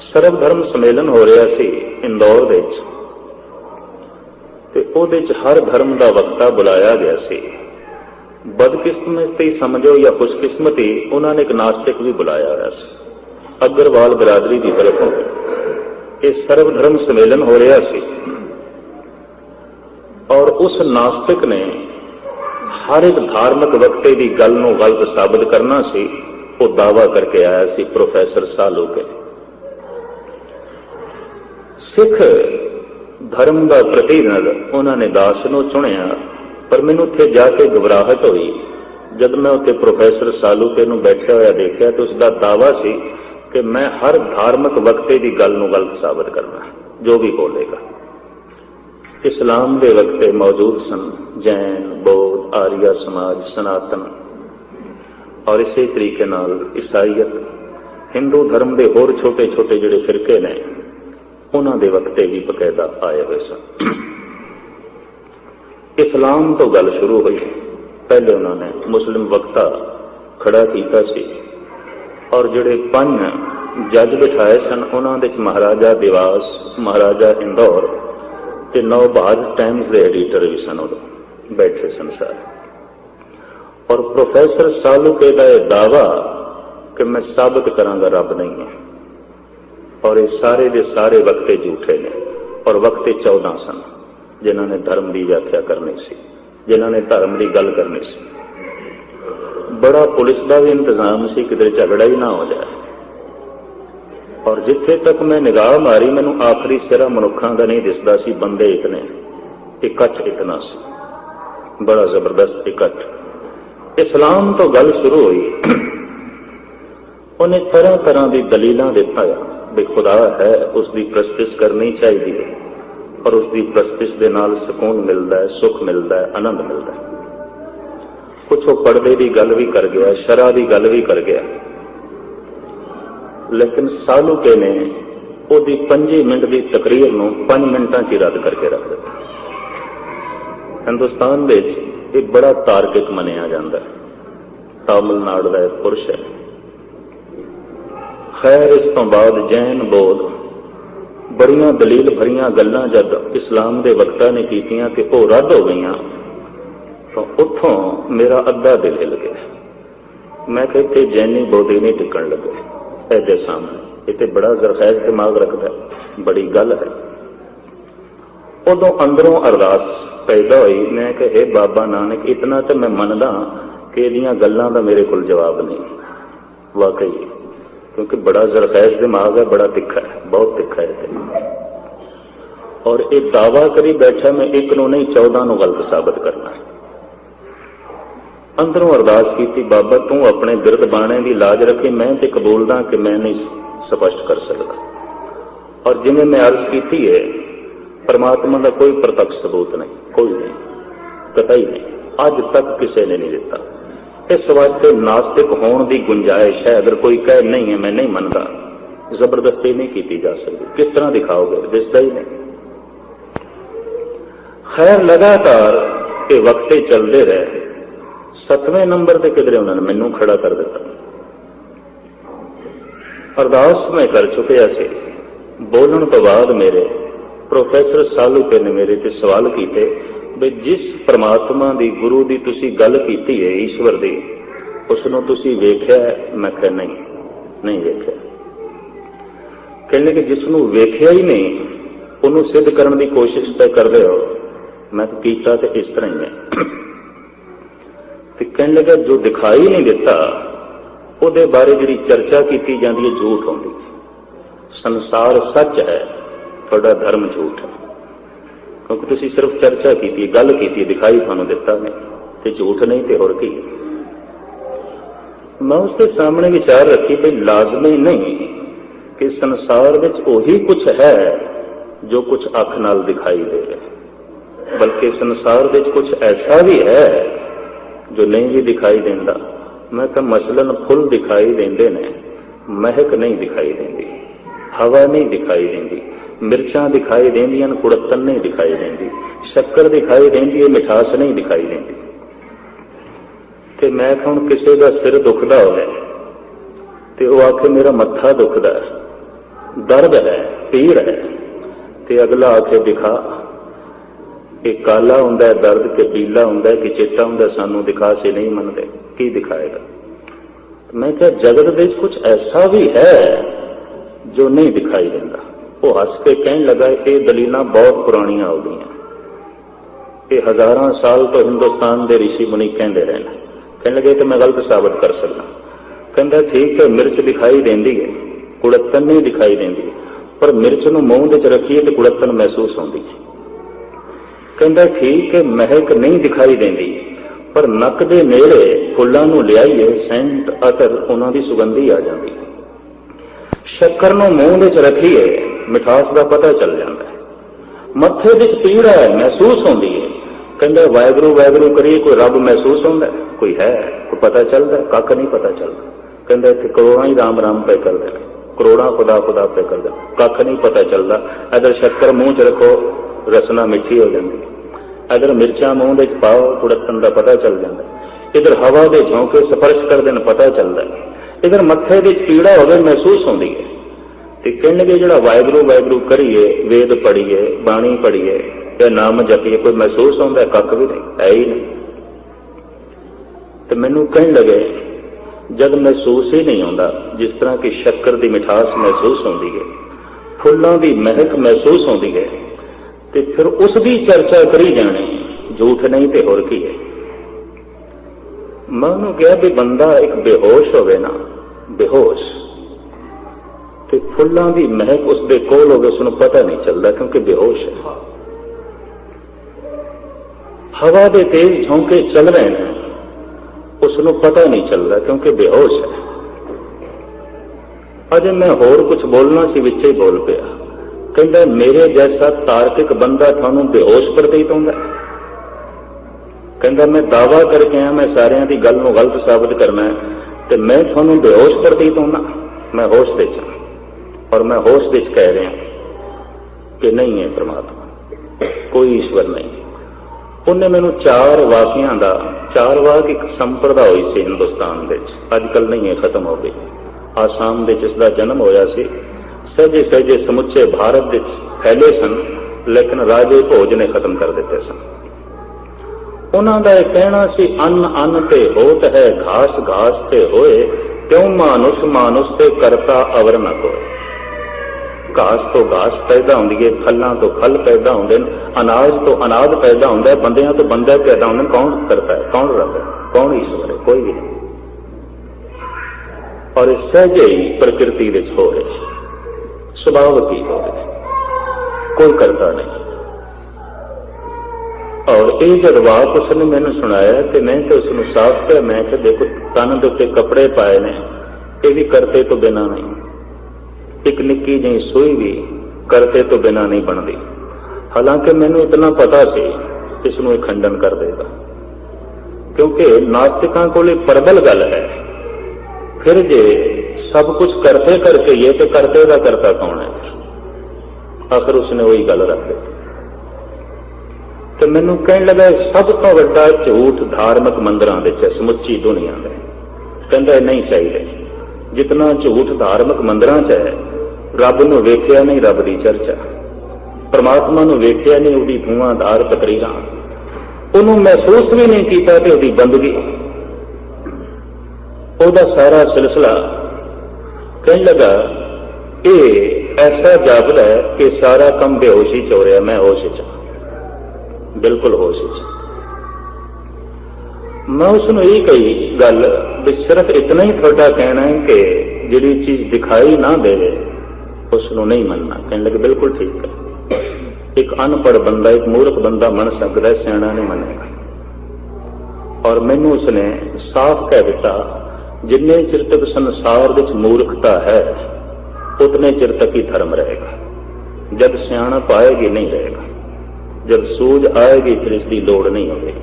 ਸਰਬ ਧਰਮ ਸੰਮੇਲਨ ਹੋ ਰਿਹਾ ਸੀ ਇੰਦੌਰ ਦੇ ਵਿੱਚ, ਤੇ ਉਹਦੇ 'ਚ ਹਰ ਧਰਮ ਦਾ ਵਕਤਾ ਬੁਲਾਇਆ ਗਿਆ ਸੀ। ਬਦਕਿਸਮਤੀ ਸਮਝੋ ਜਾਂ ਖੁਸ਼ਕਿਸਮਤੀ, ਉਹਨਾਂ ਨੇ ਇੱਕ ਨਾਸਤਿਕ ਵੀ ਬੁਲਾਇਆ ਹੋਇਆ ਸੀ, ਅਗਰਵਾਲ ਬਰਾਦਰੀ ਦੀ ਤਰਫੋਂ। ਇਹ ਸਰਬ ਧਰਮ ਸੰਮੇਲਨ ਹੋ ਰਿਹਾ ਸੀ ਔਰ ਉਸ ਨਾਸਤਿਕ ਨੇ ਹਰ ਇੱਕ ਧਾਰਮਿਕ ਵਕਤੇ ਦੀ ਗੱਲ ਨੂੰ ਗਲਤ ਸਾਬਤ ਕਰਨਾ ਸੀ। ਉਹ ਦਾਅਵਾ ਕਰਕੇ ਆਇਆ ਸੀ ਪ੍ਰੋਫੈਸਰ ਸਾਲੂਕੇ। ਸਿੱਖ ਧਰਮ ਦਾ ਪ੍ਰਤੀਨਿਧ ਉਹਨਾਂ ਨੇ ਦਾਸ ਨੂੰ ਚੁਣਿਆ, ਪਰ ਮੈਨੂੰ ਉੱਥੇ ਜਾ ਕੇ ਘਬਰਾਹਟ ਹੋਈ ਜਦ ਮੈਂ ਉੱਥੇ ਪ੍ਰੋਫੈਸਰ ਸਾਲੂਕੇ ਨੂੰ ਬੈਠਿਆ ਹੋਇਆ ਦੇਖਿਆ ਤੇ ਉਸ ਦਾ ਦਾਅਵਾ ਸੀ ਕਿ ਮੈਂ ਹਰ ਧਾਰਮਿਕ ਵਕਤੇ ਦੀ ਗੱਲ ਨੂੰ ਗਲਤ ਸਾਬਤ ਕਰਨਾ, ਜੋ ਵੀ ਬੋਲੇਗਾ। ਇਸਲਾਮ ਦੇ ਵਕਤੇ ਮੌਜੂਦ ਸਨ, ਜੈਨ, ਬੌਧ, ਆਰੀਆ ਸਮਾਜ, ਸਨਾਤਨ, ਔਰ ਇਸੇ ਤਰੀਕੇ ਨਾਲ ਈਸਾਈਅਤ, ਹਿੰਦੂ ਧਰਮ ਦੇ ਹੋਰ ਛੋਟੇ ਛੋਟੇ ਜਿਹੜੇ ਫਿਰਕੇ ਨੇ, ਉਹਨਾਂ ਦੇ ਵਕਤੇ ਵੀ ਬਕਾਇਦਾ ਆਏ ਹੋਏ ਸਨ। ਇਸਲਾਮ ਤੋਂ ਗੱਲ ਸ਼ੁਰੂ ਹੋਈ। ਪਹਿਲੇ ਉਹਨਾਂ ਨੇ ਮੁਸਲਿਮ ਵਕਤਾ ਖੜਾ ਕੀਤਾ ਸੀ ਔਰ ਜਿਹੜੇ 5 ਜੱਜ ਬਿਠਾਏ ਸਨ, ਉਹਨਾਂ ਦੇ 'ਚ ਮਹਾਰਾਜਾ ਦਿਵਾਸ, ਮਹਾਰਾਜਾ ਇੰਦੌਰ ਤੇ ਨਵਭਾਰਤ ਟਾਈਮਜ਼ ਦੇ ਐਡੀਟਰ ਵੀ ਸਨ, ਉਦੋਂ ਬੈਠੇ ਸਨ ਸਾਰੇ। ਔਰ ਪ੍ਰੋਫੈਸਰ ਸਾਲੂਕੇ ਦਾ ਇਹ ਦਾਅਵਾ ਕਿ ਮੈਂ ਸਾਬਤ ਕਰਾਂਗਾ ਰੱਬ ਨਹੀਂ ਹੈ, ਔਰ ਇਹ ਸਾਰੇ ਦੇ ਸਾਰੇ ਵਕਤੇ ਝੂਠੇ ਨੇ। ਔਰ ਵਕਤੇ 14 ਸਨ ਜਿਨ੍ਹਾਂ ਨੇ ਧਰਮ ਦੀ ਵਿਆਖਿਆ ਕਰਨੀ ਸੀ, ਜਿਨ੍ਹਾਂ ਨੇ ਧਰਮ ਦੀ ਗੱਲ ਕਰਨੀ ਸੀ। ਬੜਾ ਪੁਲਿਸ ਦਾ ਵੀ ਇੰਤਜ਼ਾਮ ਸੀ, ਕਿਤੇ ਝਗੜਾ ਹੀ ਨਾ ਹੋ ਜਾਏ। ਔਰ ਜਿੱਥੇ ਤੱਕ ਮੈਂ ਨਿਗਾਹ ਮਾਰੀ, ਮੈਨੂੰ ਆਖਰੀ ਸਿਰਾ ਮਨੁੱਖਾਂ ਦਾ ਨਹੀਂ ਦਿਸਦਾ ਸੀ, ਬੰਦੇ ਇਤਨੇ, ਇਕੱਠ ਇਤਨਾ ਸੀ, ਬੜਾ ਜ਼ਬਰਦਸਤ ਇਕੱਠ। ਇਸਲਾਮ ਤੋਂ ਗੱਲ ਸ਼ੁਰੂ ਹੋਈ। ਉਹਨੇ ਤਰ੍ਹਾਂ ਤਰ੍ਹਾਂ ਦੀ ਦਲੀਲਾਂ ਦਿੱਤਾ ਵੀ ਖੁਦਾ ਹੈ, ਉਸ ਦੀ ਪ੍ਰਸਤਿਸ਼ ਕਰਨੀ ਚਾਹੀਦੀ ਹੈ, ਔਰ ਉਸ ਦੀ ਪ੍ਰਸਤਿਸ਼ ਦੇ ਨਾਲ ਸਕੂਨ ਮਿਲਦਾ ਹੈ, ਸੁੱਖ ਮਿਲਦਾ ਹੈ, ਆਨੰਦ ਮਿਲਦਾ ਹੈ। ਕੁਛ ਉਹ ਪਰਦੇ ਦੀ ਗੱਲ ਵੀ ਕਰ ਗਿਆ, ਸ਼ਰ੍ਹਾ ਦੀ ਗੱਲ ਵੀ ਕਰ ਗਿਆ, ਲੇਕਿਨ ਸਾਲੂਕੇ ਨੇ ਉਹਦੀ 5 ਮਿੰਟ ਦੀ ਤਕਰੀਰ ਨੂੰ 5 ਮਿੰਟਾਂ 'ਚ ਹੀ ਰੱਦ ਕਰਕੇ ਰੱਖ ਦਿੱਤਾ। ਹਿੰਦੁਸਤਾਨ ਵਿੱਚ ਇਹ ਬੜਾ ਤਾਰਕਿਕ ਮੰਨਿਆ ਜਾਂਦਾ ਹੈ। ਤਾਮਿਲਨਾਡੂ ਦਾ ਇੱਕ ਪੁਰਸ਼ ਹੈ। ਖੈਰ, ਇਸ ਤੋਂ ਬਾਅਦ ਜੈਨ, ਬੌਧ, ਬੜੀਆਂ ਦਲੀਲ ਭਰੀਆਂ ਗੱਲਾਂ ਜਦ ਇਸਲਾਮ ਦੇ ਵਕਤਾਂ ਨੇ ਕੀਤੀਆਂ ਤੇ ਉਹ ਰੱਦ ਹੋ ਗਈਆਂ, ਤਾਂ ਉੱਥੋਂ ਮੇਰਾ ਅੱਧਾ ਦਿਲ ਹਿੱਲ ਗਿਆ। ਮੈਂ ਕਿਹਾ ਇੱਥੇ ਜੈਨੀ ਬੌਧੀ ਨਹੀਂ ਟਿਕਣ ਲੱਗੇ ਇਹਦੇ ਸਾਹਮਣੇ, ਇਹ ਤੇ ਬੜਾ ਜ਼ਰਖੈਜ਼ ਦਿਮਾਗ ਰੱਖਦਾ, ਬੜੀ ਗੱਲ ਹੈ। ਉਦੋਂ ਅੰਦਰੋਂ ਅਰਦਾਸ ਪੈਦਾ ਹੋਈ। ਮੈਂ ਕਿਹਾ ਹੇ ਬਾਬਾ ਨਾਨਕ, ਇਤਨਾ ਤਾਂ ਮੈਂ ਮੰਨਦਾ ਕਿ ਇਹਦੀਆਂ ਗੱਲਾਂ ਦਾ ਮੇਰੇ ਕੋਲ ਜਵਾਬ ਨਹੀਂ, ਵਾਕਈ, ਕਿਉਂਕਿ ਬੜਾ ਜ਼ਰਖੈਜ਼ ਦਿਮਾਗ ਹੈ, ਬੜਾ ਤਿੱਖਾ ਹੈ, ਬਹੁਤ ਤਿੱਖਾ ਹੈ। ਔਰ ਇਹ ਦਾਅਵਾ ਕਰੀ ਬੈਠਾ ਮੈਂ ਇੱਕ ਨੂੰ ਨਹੀਂ 14 ਨੂੰ ਗਲਤ ਸਾਬਤ ਕਰਨਾ। ਅੰਦਰੋਂ ਅਰਦਾਸ ਕੀਤੀ, ਬਾਬਾ ਤੂੰ ਆਪਣੇ ਬਿਰਧ ਬਾਣੇ ਦੀ ਲਾਜ ਰੱਖੀ, ਮੈਂ ਤੇ ਕਬੂਲਦਾ ਕਿ ਮੈਂ ਨਹੀਂ ਸਪਸ਼ਟ ਕਰ ਸਕਦਾ। ਔਰ ਜਿਵੇਂ ਮੈਂ ਅਰਜ਼ ਕੀਤੀ ਹੈ, ਪਰਮਾਤਮਾ ਦਾ ਕੋਈ ਪ੍ਰਤੱਖ ਸਬੂਤ ਨਹੀਂ, ਕੋਈ ਨਹੀਂ, ਕਤਈ ਨਹੀਂ, ਅੱਜ ਤੱਕ ਕਿਸੇ ਨੇ ਨਹੀਂ ਦਿੱਤਾ। ਇਸ ਵਾਸਤੇ ਨਾਸਤਿਕ ਹੋਣ ਦੀ ਗੁੰਜਾਇਸ਼ ਹੈ। ਅਗਰ ਕੋਈ ਕਹੇ ਨਹੀਂ ਹੈ, ਮੈਂ ਨਹੀਂ ਮੰਨਦਾ, ਜ਼ਬਰਦਸਤੀ ਨਹੀਂ ਕੀਤੀ ਜਾ ਸਕਦੀ। ਕਿਸ ਤਰ੍ਹਾਂ ਦਿਖਾਓਗੇ? ਦਿਸਦਾ ਹੀ ਨਹੀਂ। ਖੈਰ, ਲਗਾਤਾਰ ਇਹ ਵਕਤੇ ਚੱਲਦੇ ਰਹੇ। 7ਵੇਂ ਨੰਬਰ ਤੇ ਕਿਧਰੇ ਉਹਨਾਂ ਨੇ ਮੈਨੂੰ ਖੜਾ ਕਰ ਦਿੱਤਾ। ਅਰਦਾਸ ਮੈਂ ਕਰ ਚੁੱਕਿਆ ਸੀ। ਬੋਲਣ ਤੋਂ ਬਾਅਦ ਮੇਰੇ ਪ੍ਰੋਫੈਸਰ ਸਾਲੂਕੇ ਨੇ ਮੇਰੇ ਤੇ ਸਵਾਲ ਕੀਤੇ ਵੀ ਜਿਸ ਪਰਮਾਤਮਾ ਦੀ, ਗੁਰੂ ਦੀ ਤੁਸੀਂ ਗੱਲ ਕੀਤੀ ਹੈ, ਈਸ਼ਵਰ ਦੀ, ਉਸ ਨੂੰ ਤੁਸੀਂ ਵੇਖਿਆ? ਮੈਂ ਕਿਹਾ ਨਹੀਂ, ਨਹੀਂ ਵੇਖਿਆ। ਕਹਿੰਦੇ ਕਿ ਜਿਸ ਨੂੰ ਵੇਖਿਆ ਹੀ ਨਹੀਂ ਉਹਨੂੰ ਸਿੱਧ ਕਰਨ ਦੀ ਕੋਸ਼ਿਸ਼ ਤਾਂ ਕਰਦੇ ਹੋ। ਮੈਂ ਕੀਤਾ ਤੇ ਇਸ ਤਰ੍ਹਾਂ ਹੀ ਹੈ। ਤੇ ਕਹਿਣ ਲੱਗਾ ਜੋ ਦਿਖਾਈ ਨਹੀਂ ਦਿੱਤਾ ਉਹਦੇ ਬਾਰੇ ਜਿਹੜੀ ਚਰਚਾ ਕੀਤੀ ਜਾਂਦੀ ਹੈ ਝੂਠ ਹੁੰਦੀ। ਸੰਸਾਰ ਸੱਚ ਹੈ, ਤੁਹਾਡਾ ਧਰਮ ਝੂਠ ਹੈ, ਕਿਉਂਕਿ ਤੁਸੀਂ ਸਿਰਫ ਚਰਚਾ ਕੀਤੀ, ਗੱਲ ਕੀਤੀ, ਦਿਖਾਈ ਤੁਹਾਨੂੰ ਦਿੱਤਾ ਨਹੀਂ, ਤੇ ਝੂਠ ਨਹੀਂ ਤੇ ਹੋਰ ਕੀ। ਮੈਂ ਉਸਦੇ ਸਾਹਮਣੇ ਵਿਚਾਰ ਰੱਖੀ ਕਿ ਲਾਜ਼ਮੀ ਨਹੀਂ ਕਿ ਸੰਸਾਰ ਵਿੱਚ ਉਹੀ ਕੁਝ ਹੈ ਜੋ ਕੁਝ ਅੱਖ ਨਾਲ ਦਿਖਾਈ ਦੇ ਰਿਹਾ, ਬਲਕਿ ਸੰਸਾਰ ਵਿੱਚ ਕੁਝ ਐਸਾ ਵੀ ਹੈ ਜੋ ਨਹੀਂ ਵੀ ਦਿਖਾਈ ਦਿੰਦਾ। ਮੈਂ ਕਿਹਾ ਮਸਲਨ ਫੁੱਲ ਦਿਖਾਈ ਦਿੰਦੇ ਨੇ, ਮਹਿਕ ਨਹੀਂ ਦਿਖਾਈ ਦਿੰਦੀ, ਹਵਾ ਨਹੀਂ ਦਿਖਾਈ ਦਿੰਦੀ, ਮਿਰਚਾਂ ਦਿਖਾਈ ਦਿੰਦੀਆਂ, ਕੁੜੱਤਨ ਨਹੀਂ ਦਿਖਾਈ ਦਿੰਦੀ, ਸ਼ੱਕਰ ਦਿਖਾਈ ਦਿੰਦੀ ਹੈ, ਮਿਠਾਸ ਨਹੀਂ ਦਿਖਾਈ ਦਿੰਦੀ। ਤੇ ਮੈਂ ਕਿਹਾ ਹੁਣ ਕਿਸੇ ਦਾ ਸਿਰ ਦੁਖਦਾ ਹੋਵੇ ਤੇ ਉਹ ਆਖੇ ਮੇਰਾ ਮੱਥਾ ਦੁਖਦਾ, दर्द है, पीड़ है, ते अगला आके दिखा कि काला हुंदा दर्द के पीला हुंदा कि चिट्टा हुंदा, सानू दिखा से नहीं मनते, की दिखाएगा। मैं क्या जगत दे कुछ ऐसा भी है जो नहीं दिखाई देता। वो हस के कहने लगा ये दलीलां बहुत पुरानियां हो गई, ये हजारां साल तो हिंदुस्तान के ऋषि मुनि कहते रहे। कहने लगे तो मैं गलत साबित कर सकता। कहता ठीक है, मिर्च दिखाई देती है, कुड़त्तन नहीं दिखाई देती, पर मिर्च नूं मूंह विच रखीए तो कुड़त्तन महसूस होती है। कहता ठीक है, महक नहीं दिखाई देती, पर नक दे नेड़े फुल्लां नूं लियाईए सेंट अतर उन्हां दी सुगंधी आ जाती है। शक्कर नूं मूंह विच रखीए मिठास का पता चल जाता है। मत्थे विच पीड़ है, महसूस होती है। कहता वाहगुरू वाहगुरू करिए, कोई रब महसूस होता है, कोई है, कोई पता चलता है, कख नहीं पता चलता। कहता इत्थे करोड़ां ही राम राम पे करते हैं, करोड़ां खुदा खुदा पे करते, कख नहीं पता चलता। इधर शक्कर मूँह च रखो रसना मिठी हो जाती है, इधर मिर्चा मूँह विच पाओ कुड़त्तन का पता चल जाता है, इधर हवा के झोंके स्पर्श कर देन पता चलता है, इधर मत्थे विच पीड़ा होवे महसूस होती है। ते कहने लगे जिहड़ा वाहगुरू वाहगुरू करिए, वेद पढ़िए, बाणी पढ़िए या नाम जपीए, कोई महसूस होता है, कख भी नहीं, है ही नहीं। तो मैनू कहने लगे जब महसूस ही नहीं होता, जिस तरह की शक्कर की मिठास महसूस होती है, फुल्लों की महक महसूस होती है, तो फिर उसकी चर्चा करी जाने, झूठ नहीं तो होर की है। मैं उन्होंने कहा भी बंदा एक बेहोश होवे ना, बेहोश, तो फुल्लों की महक उसके कोल होवे, उसनूं पता नहीं चलता क्योंकि बेहोश है। हवा के तेज झोंके चल रहे हैं, उसनूं पता नहीं चलता क्योंकि बेहोश है। अजे मैं होर कुछ बोलना सी, विच ही बोल पिया। कहता मेरे जैसा तार्किक बंदा थानू बेहोश प्रतीत होंदा। कहता मैं दावा करके आया मैं सारियां दी गल नूं गलत साबित करना है, तो मैं थानू बेहोश प्रतीत होना। मैं होश दे च, और मैं होश दे च कह रहा कि नहीं है परमात्मा, कोई ईश्वर नहीं। उन्हें मैनू चार वाकियां दा, चार वाक एक संप्रदा हुई सी हिंदुस्तान विच, अजकल नहीं है, खत्म हो गई। आसाम विच इसदा जन्म होया सी, सहजे सहजे समुचे भारत विच फैले सन, लेकिन राजे भोज ने खत्म कर दिते सन। उन्हां दा यह कहना सी अन्न अन्न ते होत है, घास घास ते होए, क्यों मानुष मानुष ते करता अवर न कोय। घास तो घास पैदा होंदी है, फलों तो फल पैदा होंदे, अनाज तो अनाज पैदा होंदा है, बंदियां तो बंदा पैदा होंदे। कौन करता है, कौन रब है, कौन ईश्वर है, कोई भी नहीं। और सहजे ही प्रकृति विच हो रहे, स्वभाव की हो रहे, कोई करता नहीं। और ये जब वाक उसने मैंने सुनाया तो मैं तो उसने साफ किया, मैं कि देखो तन के उत्ते कपड़े पाए ने, ये भी करते तो बिना नहीं। एक निक्की जी सुई भी करते तो बिना नहीं बनती। हालांकि मैनू इतना पता सी इसनों खंडन कर देगा, क्योंकि नास्तिकों को प्रबल गल है। फिर जे सब कुछ करते करके ये तो करते का करता कौन है, आखिर उसने वही गल रख दी। तो मैनू कहने लगा सब तो वड्डा झूठ धार्मिक मंदिरों में समुची दुनिया में। कहता नहीं चाहिए, जितना झूठ धार्मिक मंदिरों च है, रब नूं वेखिया नहीं रब की चर्चा, परमात्मा नूं वेखिया नहीं उसकी धुआंधार तकरीरां, उन्होंने महसूस भी नहीं किया कि उसकी बंदगी, उसका सारा सिलसिला। कहने लगा ये ऐसा जापदा है कि सारा कम बेहोशी च हो रहा, मैं होश च, बिल्कुल होश च। मैं उसनूं यही कही गल भी सिर्फ इतना ही थोड़ा कहना है कि जिहड़ी चीज दिखाई ना देवे उसनूं नहीं मनना। कहने लगे बिल्कुल ठीक है, एक अनपढ़ बंदा, एक मूर्ख बंदा मन सकता है, सियाणा नहीं मनेगा। और मैनू उसने साफ कह दिता जिन्ने चिर तक संसार विच मूर्खता है उतने चिर तक ही धर्म रहेगा, जब सियाणप आएगी नहीं रहेगा, जब सूझ आएगी फिर इसकी लोड़ नहीं होगी।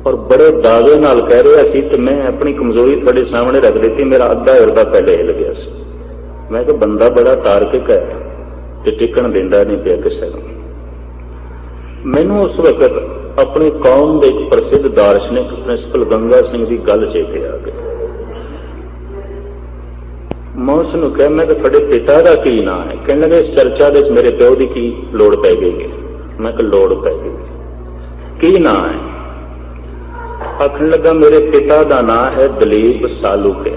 और बड़े दावे नाल कह रहा सी, तो मैं अपनी कमजोरी थोड़े सामने रख दी, मेरा अद्धा इरदा पहले हिल गया सी। मैं कि बंदा बड़ा तार्किक है तो टिकण देंदा नहीं पिया किसी को। मैनू उस वक्त अपनी कौम के एक प्रसिद्ध दार्शनिक प्रिंसिपल गंगा सिंह की गल चेते आ गई। मैं उसनूं कहा, मैं कि तुहाडे पिता का की नाम है? कहने लगे, इस चर्चा दे मेरे प्यो की की लोड़ पै गई है। मैं कि लोड़ पै गई, की नाम है? आखन लगा, मेरे पिता का नाम है दलीप सालूके।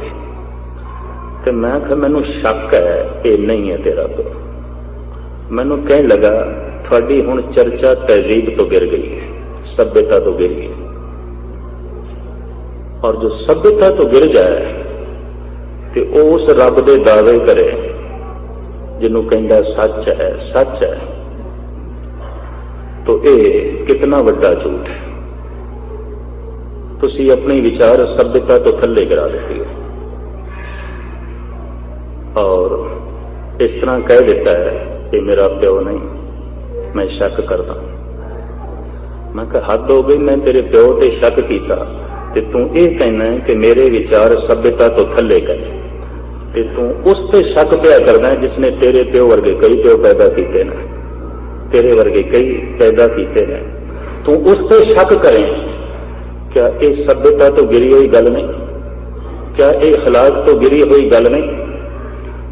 ते मैं कहा, मैनू शक है ये नहीं है तेरा प्यो। मैनू कहने लगा, थोड़ी हुण चर्चा तहजीब तो गिर गई है, सभ्यता तो गिर गई, और जो सभ्यता तो गिर जाए तो उस रब दे दावे करे जिन्हों कहता सच है, सच है, तो ये कितना वड्डा झूठ है। तुसी अपने विचार सभ्यता तो थल्ले गिरा देती है और इस तरह कह देता है कि मेरा प्यो नहीं, मैं शक करता। मैं कहा, हद हो गई, मैं तेरे प्यो ते शक किया ते तू ये कहना है कि मेरे विचार सभ्यता तो थल्ले गए, ते तू उस ते शक पिया करना है जिसने तेरे प्यो वर्गे कई प्यो पैदा किए ने, तेरे वर्गे कई पैदा किए ने, तू उस ते शक करें। क्या ये सभ्यता तो गिरी हुई गल नहीं? क्या ये हालात तो गिरी हुई गल नहीं?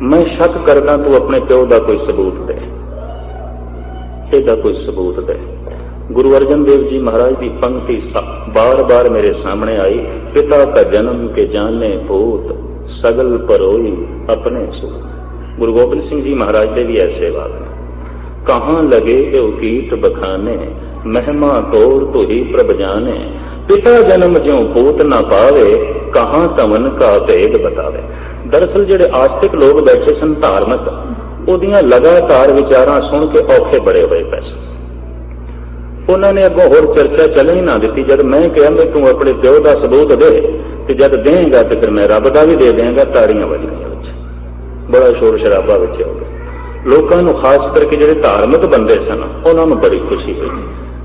मैं शक करदा, तू अपने प्यो का कोई सबूत दे, एदा कोई सबूत दे। गुरु अर्जन देव जी महाराज की पंक्ति बार बार मेरे सामने आई, पिता का जन्म के जाने भूत, सगल परोई अपने सो। गुरु गोबिंद सिंह जी महाराज के भी ऐसे बात है, कहां लगे यो कीट बखाने, महिमा तोर तो ही प्रभ जाने, पिता जन्म ज्यों भूत ना पावे, कहां तमन का भेद बतावे। दरअसल जेडे आस्तिक लोग बैठे सन धार्मिक, उहदियां लगातार विचारां सुन के औखे बड़े हुए पैसे। उन्होंने अगों होर चर्चा चलन ही ना दी। जब मैं कहा मैं तू अपने प्यो का सबूत दे, तो जब देगा तो फिर मैं रब का भी दे देंगा। ताड़ियां बज गई, बड़ा शोर शराबा बच्चे हो गया। लोगों को खास करके जो धार्मिक बंदे सन उन्होंने बड़ी खुशी हुई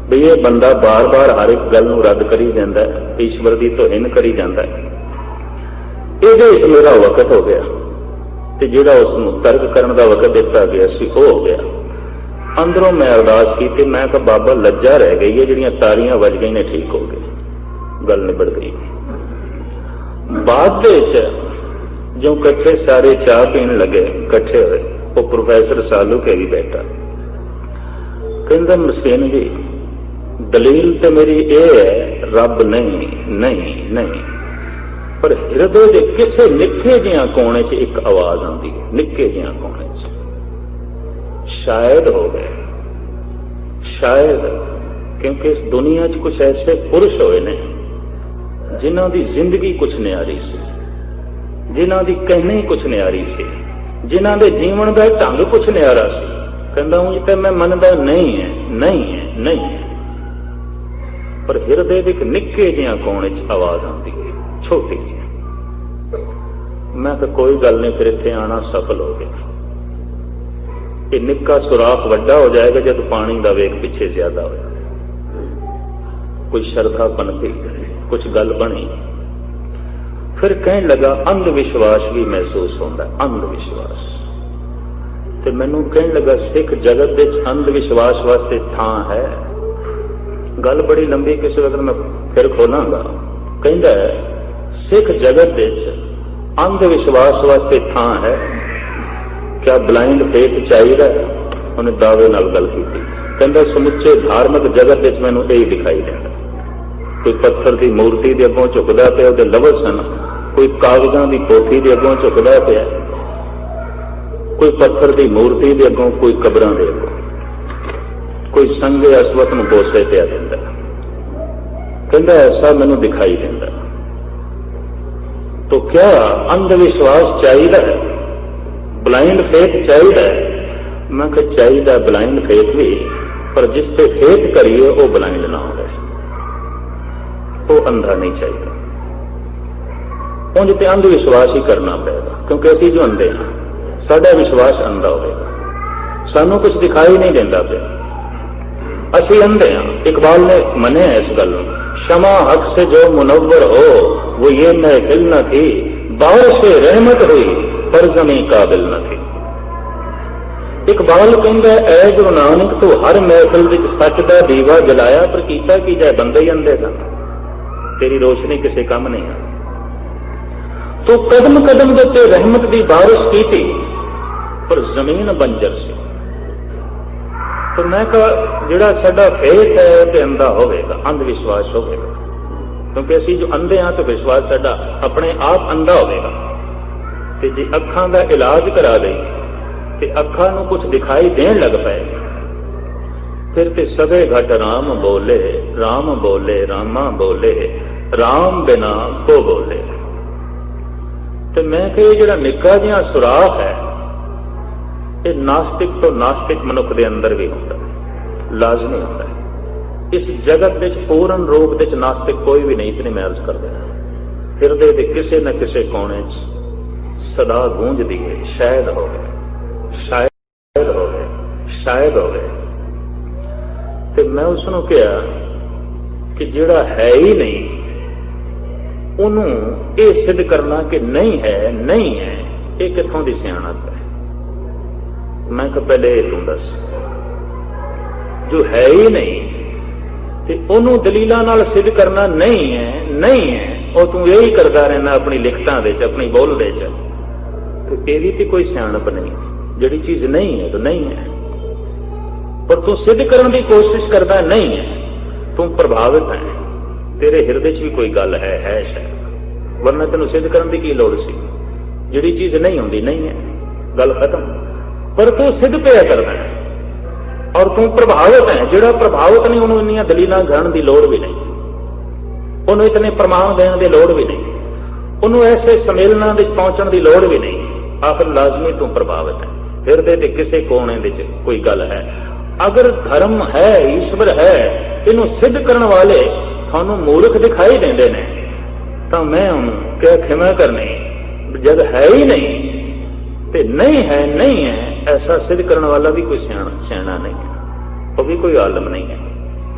भी ये बंदा बार बार हर एक गल रद्द करी जाता है, ईश्वर की तोहिन करी जाता है। ये मेरा वक्त हो गया, तो जोड़ा उसको तर्क करने का वक्त दिता गया सी वो हो गया। अंदरों मैं अरदास की, मैं कहा बाबा लज्जा रह गई है, जड़ियां तारियां वज गई ने ठीक हो गई, गल निबड़ गई। बाद जो कट्ठे सारे चाह पीन लगे, कट्ठे हुए, वो प्रोफैसर सालू के भी बैठा, कहता मस्कीन जी दलील तो मेरी ये है रब नहीं नहीं नहीं, पर हिरदे के किसी निक्के जिहा कोने च एक आवाज आती है, निक्के जिहा कोने च, शायद हो गए, शायद, क्योंकि इस दुनिया च कुछ ऐसे पुरुष होए ने जिन्हां दी जिंदगी कुछ न्यारी सी, जिन्हां दी कहनी कुछ न्यारी सी, जिन्हां दे जीवन का ढंग कुछ न्यारा सी। कहंदा हूं तो मैं मनदा नहीं है, नहीं है, नहीं है, पर हिरदे दे एक निक्के जिहा कोने च आवाज आती है, छोटी जी। मैं कहा कोई गल नहीं, फिर इत्थे आना सफल हो गया। ये निक्का सुराख वड्डा हो जाएगा जब पानी का वेग पिछे ज्यादा हो, कोई श्रद्धा बनती, कुछ गल बनी। फिर कहने लगा अंधविश्वास भी महसूस होता है, अंधविश्वास। तो मैनू कहने लगा सिख जगत के अंधविश्वास वास्ते थां है। गल बड़ी लंबी, किसी वक्त मैं फिर खोलांगा। कहता है सिख जगत के अंधविश्वास वास्ते थां है, क्या ब्लाइंड फेथ चाहिए? उन्हें दावे नाल गल की। कहता समुचे धार्मिक जगत विच मैनूं यही दिखाई देता, कोई पत्थर की मूर्ति के अगों झुकदा पिया, उहदे लफ्ज़ सन, कोई कागजां की पोथी के अगों झुकदा पिया, कोई पत्थर की मूर्ति के अगों, कोई कबरां के अगों, कोई संगे असवत नूं बोसे पिया दिंदा। कहता ऐसा मैनूं दिखाई देता। तो क्या अंधविश्वास चाहिए, ब्लाइंड फेथ चाहिए? मैं कहा चाहिए ब्लाइंड फेथ भी, पर जिस पे फेथ करिए वो ब्लाइंड ना हो, वो अंधा नहीं चाहिए। उन्हें तो अंधविश्वास ही करना पड़ेगा, क्योंकि असी जो अंधे हैं, साडा विश्वास अंधा होगा, सानू कुछ दिखाई नहीं देता पे, असी अंधे हैं। इकबाल ने मने इस गल, क्षमा हक से जो मुनव्वर हो वो ये महफिल न थी, बारिश रहमत हुई पर जमी काबिल न थी। इकबाल कहता है गुरु नानक तो हर महफिल विच सच का दीवा जलाया, पर कीता की जाए बंदे ही अंधे सन, तेरी रोशनी किसी काम नहीं है। तो कदम कदम के उत्ते रहमत की बारिश की थी, पर जमीन बंजर सी। तो मैं कहा जिहड़ा साडा फेथ है ते अंधा होवेगा, अंध विश्वास होवेगा, क्योंकि असीं जो अंधे हाँ तो विश्वास साडा अपने आप अंधा होवेगा। ते जे अखां दा इलाज करा दे ते अखां नूं कुछ दिखाई देण लग पए, फिर ते सवे घट राम बोले, राम बोले, रामा बोले, राम बिना को बोले। ते मैं कहा जिहड़ा निक्का जिहा सुराख है, ये नास्तिक तो नास्तिक मनुख के अंदर भी होता है, लाजमी होता है। इस जगत विच पूर्ण रूप विच नास्तिक कोई भी नहीं, इतनी मैं अर्ज कर देना। हिरदे दे किसे न किसे कोने च सदा गूंजदी है, शायद होवे, शायद होवे, शायद होवे। ते मैं उसनूं कहा कि जिहड़ा है ही नहीं, उन्हों ये सिद्ध करना कि नहीं है, नहीं है, ये कित्थों दी सियाणप है। मैं कहा पहले तू दस, जो है ही नहीं ते उन्हों दलीलां नाल सिद्ध करना नहीं है, नहीं है, और तू यही करता रहना अपनी लिखतां दे च, अपनी बोल दे च, तो ये भी कोई सियाणप नहीं। जिहड़ी चीज नहीं है तो नहीं है, पर तू सिद्ध करने की कोशिश करता नहीं है, तू प्रभावित है, तेरे हिरदे च भी कोई गल है शायद, वरना तेन सिद्ध करने की लोड़ सी। जिहड़ी चीज नहीं होंदी नहीं है, गल खत्म। पर तू सिद्ध पिया करना है और तू प्रभावित है। जिहड़ा प्रभावित नहीं, उन्होंने इन्नियां दलीलां गढ़न की लोड़ भी नहीं, उन्होंने इतने प्रमाण देने की लोड़ भी नहीं, उन्होंने ऐसे सम्मेलनां विच पहुंचण की लोड़ भी नहीं। आखिर लाजमी तू प्रभावित है, हिरदे ते किसे कोने विच कोई गल है। अगर धर्म है, ईश्वर है, इनू सिद्ध करने वाले थानू मूर्ख दिखाई देंदे ने, तो मैं उन्होंने क्या खिमा करनी, जब है ही नहीं ते नहीं है, नहीं है, ऐसा सिद्ध करने वाला भी कोई सियाणा नहीं है, वो भी कोई आलम नहीं है।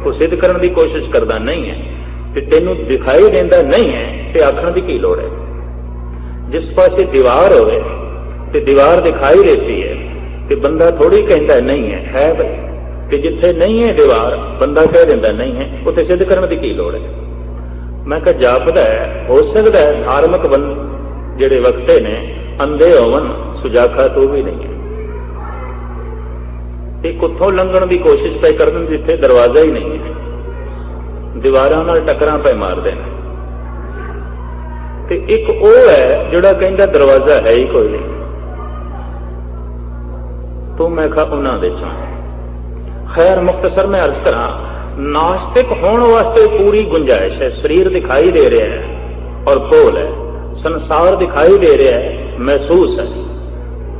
वो सिद्ध करने की कोशिश करता नहीं है, ते तेनू दिखाई देंदा नहीं है, ते आखण की की लोड़ है। जिस पासे दीवार होवे ते दीवार दिखाई देती है, ते बंदा थोड़ी कहता नहीं है भाई। कि जिथे नहीं है दीवार, बंदा कह देंदा नहीं है, उसे सिद्ध करने की की लोड़ है। मैं कहा जापदा है, हो सकता है धार्मिक जिहड़े वक्ते ने अंधे होवन, सुजाखा तो भी नहीं है। एक उत्थों लंघण की कोशिश पे कर दें जिथे दरवाजा ही नहीं है, दीवारां नाल टकरां पे मारदे ने। ते एक वो है जिहड़ा कहंदा दरवाजा है ही कोई नहीं। तो मैं कहा उन्हां दे चों। खैर मुख्तसर मैं अर्ज करा, नास्तिक होने वास्ते पूरी गुंजाइश है। शरीर दिखाई दे रहा है और कोल है, संसार दिखाई दे रहा है, महसूस है,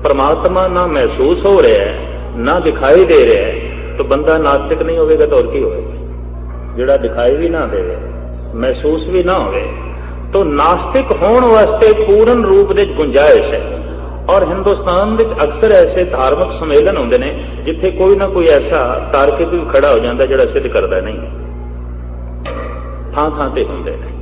परमात्मा ना महसूस हो रहा है ना दिखाई दे रहा है, तो बंदा नास्तिक नहीं होगा तो और की होगा। जिहड़ा दिखाई भी ना दे, महसूस भी ना हो, तो नास्तिक होने वास्ते पूर्ण रूप दे गुंजाइश है। और हिंदुस्तान में अक्सर ऐसे धार्मिक सम्मेलन होंदे ने जिथे कोई ना कोई ऐसा तार्किक भी खड़ा हो जाता जिहड़ा सिद्ध करता नहीं, थां थां ते होंदे ने।